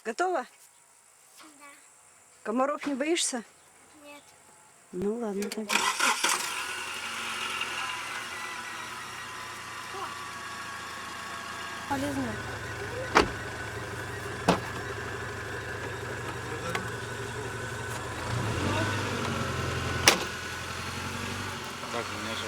Готова? Да. Комаров не боишься? Нет. Ну ладно тогда. Полезно. Так, у меня же...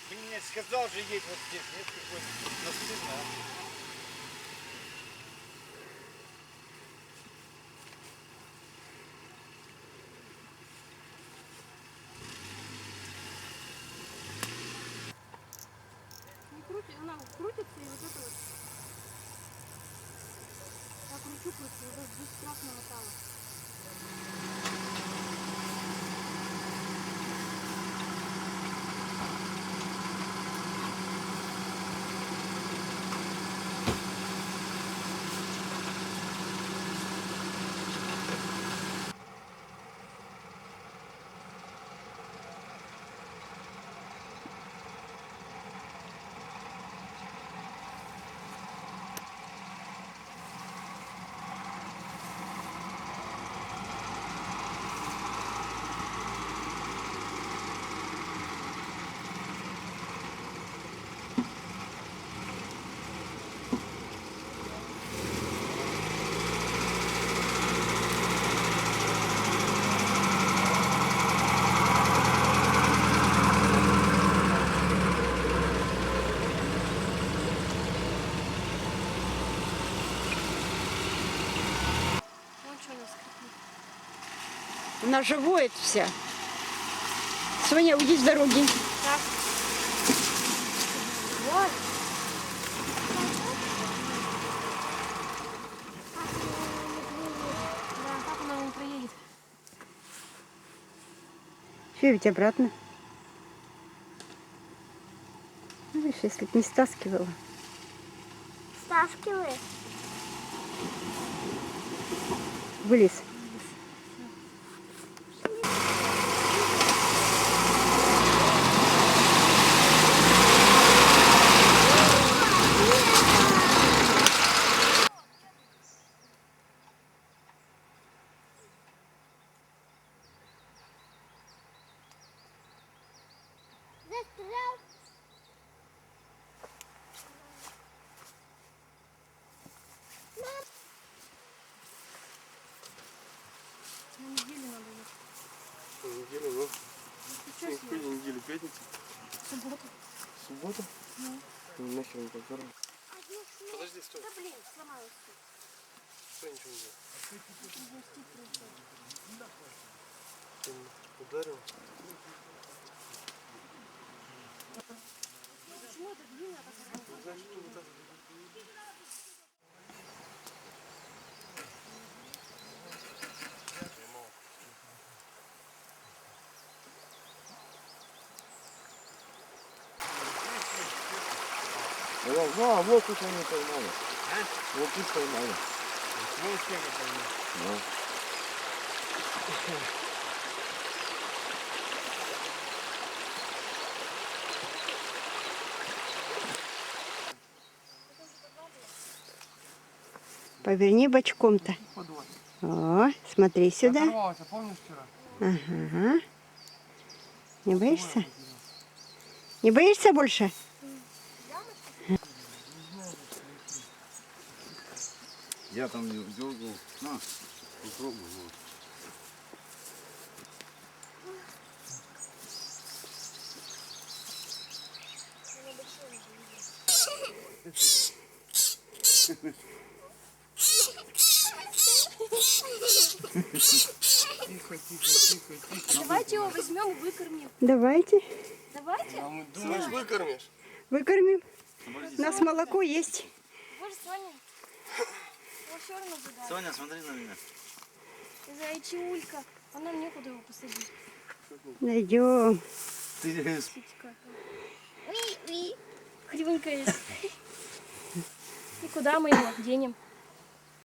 Ты мне сказал же едь вот здесь, нет какой-то настырно, а? Не крути, она крутится и вот это вот. Я кручу, вот здесь красного металла. Вон что она скрипит. Она же воет вся. Соня, уйди с дороги. Так. Вот. Да, так она не проедет. Все, ведь обратно. Ну, видишь, если бы не стаскивала. Стаскивай. Вылез. Застрял. На неделю надо ехать. На неделю, ну? Ты что Какую неделю? Пятница? Суббота. Суббота? Ну. Ну, нахер не позорно. Подожди, стой. Да блин, сломалась. Что ничего не делал? Запустить просто. Ты ударил? почему это длинная такая? Да, вот тут они поймали. Вот тут поймали. Вот сколько поймал. Да. Поверни бочком-то. О, смотри сюда. Оторвался, помнишь вчера? Ага. Не боишься? Не боишься больше? Я там не дергал. На, попробуй. Вот. Тихо, тихо, тихо, тихо. Давайте его возьмем и выкормим. Давайте, Давайте. А мы думаешь, выкормишь? выкормим. У нас молоко есть. Боже, Соня. Его все равно выдать. Соня, смотри на меня. Зайчулька. А нам некуда его посадить. Найдем. Ты Птичка. Уи-уи. Кривенькая есть. И куда мы его денем?